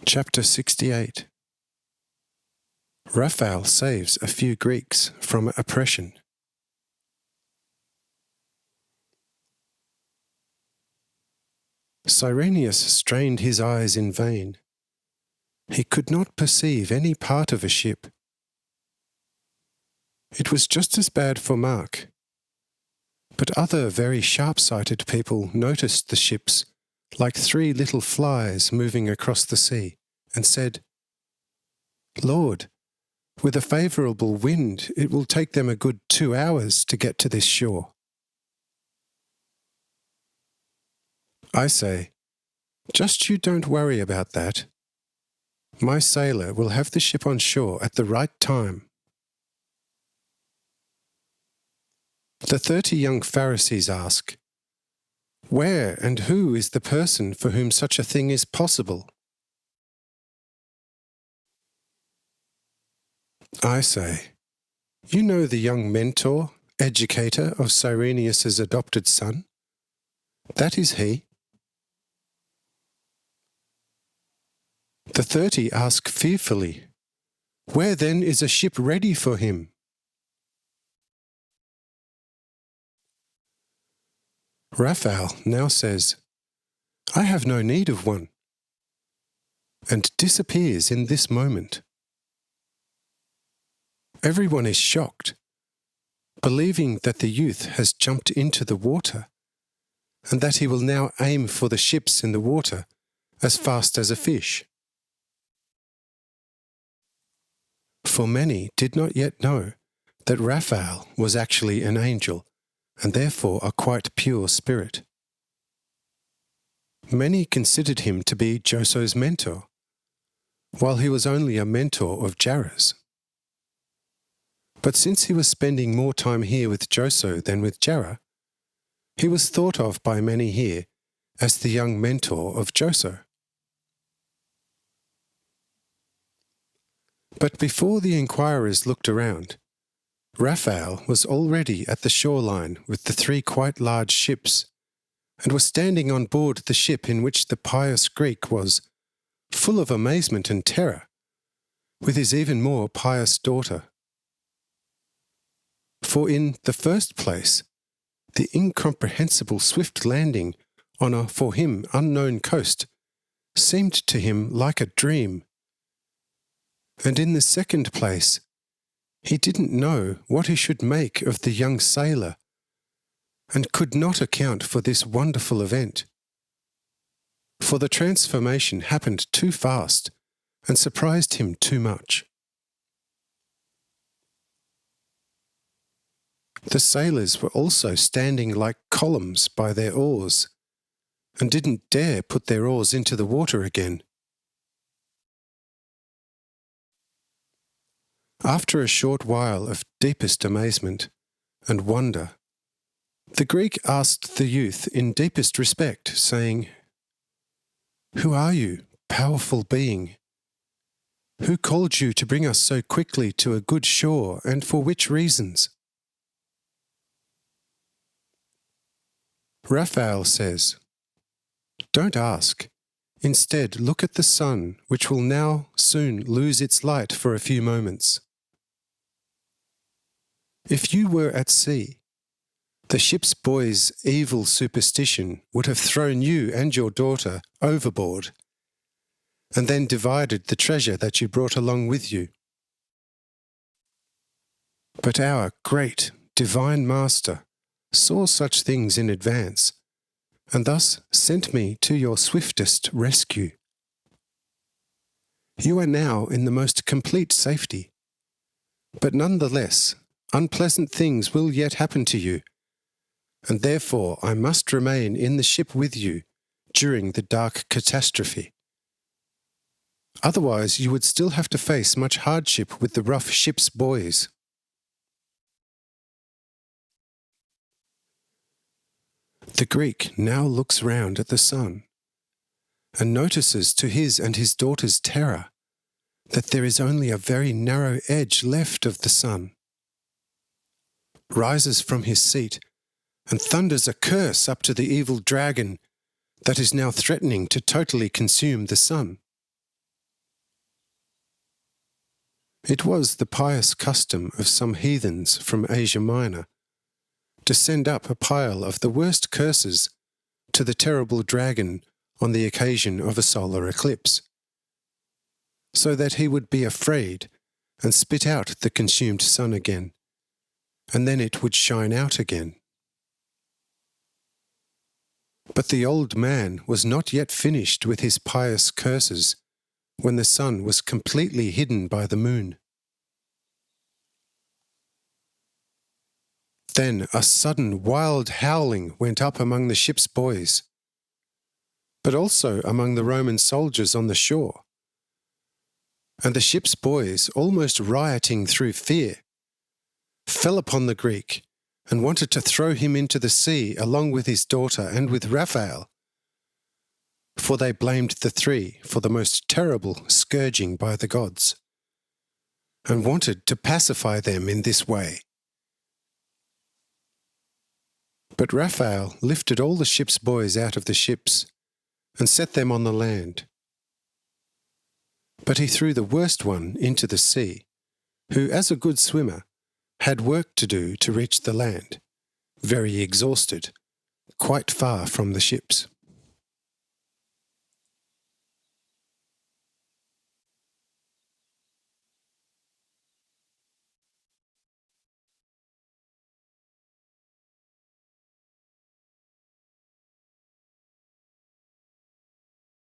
Chapter 68. Raphael saves a few Greeks from oppression. Cyrenius strained his eyes in vain. He could not perceive any part of a ship. It was just as bad for Mark. But other very sharp-sighted people noticed the ships like three little flies moving across the sea, and said, "Lord, with a favourable wind it will take them a good 2 hours to get to this shore." I say, just you don't worry about that. My sailor will have the ship on shore at the right time. The 30 young Pharisees ask, "Where and who is the person for whom such a thing is possible?" I say, you know the young mentor, educator of Cyrenius's adopted son? That is he. The 30 ask fearfully, "Where then is a ship ready for him?" Raphael now says, "I have no need of one," and disappears in this moment. Everyone is shocked, believing that the youth has jumped into the water, and that he will now aim for the ships in the water as fast as a fish. For many did not yet know that Raphael was actually an angel, and therefore a quite pure spirit. Many considered him to be Joso's mentor, while he was only a mentor of Jarrah's. But since he was spending more time here with Joso than with Jarrah, he was thought of by many here as the young mentor of Joso. But before the inquirers looked around, Raphael was already at the shoreline with the 3 quite large ships, and was standing on board the ship in which the pious Greek was, full of amazement and terror, with his even more pious daughter. For in the first place, the incomprehensible swift landing on a for him unknown coast seemed to him like a dream. And in the second place, he didn't know what he should make of the young sailor, and could not account for this wonderful event. For the transformation happened too fast and surprised him too much. The sailors were also standing like columns by their oars, and didn't dare put their oars into the water again. After a short while of deepest amazement and wonder, the Greek asked the youth in deepest respect, saying, "Who are you, powerful being? Who called you to bring us so quickly to a good shore, and for which reasons?" Raphael says, "Don't ask. Instead, look at the sun, which will now soon lose its light for a few moments. If you were at sea, the ship's boy's evil superstition would have thrown you and your daughter overboard, and then divided the treasure that you brought along with you. But our great, divine Master saw such things in advance, and thus sent me to your swiftest rescue. You are now in the most complete safety, but nonetheless, unpleasant things will yet happen to you, and therefore I must remain in the ship with you during the dark catastrophe. Otherwise you would still have to face much hardship with the rough ship's boys." The Greek now looks round at the sun, and notices to his and his daughter's terror that there is only a very narrow edge left of the sun, rises from his seat, and thunders a curse up to the evil dragon that is now threatening to totally consume the sun. It was the pious custom of some heathens from Asia Minor to send up a pile of the worst curses to the terrible dragon on the occasion of a solar eclipse, so that he would be afraid and spit out the consumed sun again, and then it would shine out again. But the old man was not yet finished with his pious curses when the sun was completely hidden by the moon. Then a sudden wild howling went up among the ship's boys, but also among the Roman soldiers on the shore. And the ship's boys, almost rioting through fear, fell upon the Greek and wanted to throw him into the sea along with his daughter and with Raphael, for they blamed the three for the most terrible scourging by the gods, and wanted to pacify them in this way. But Raphael lifted all the ship's boys out of the ships and set them on the land. But he threw the worst one into the sea, who, as a good swimmer, had work to do to reach the land, very exhausted, quite far from the ships.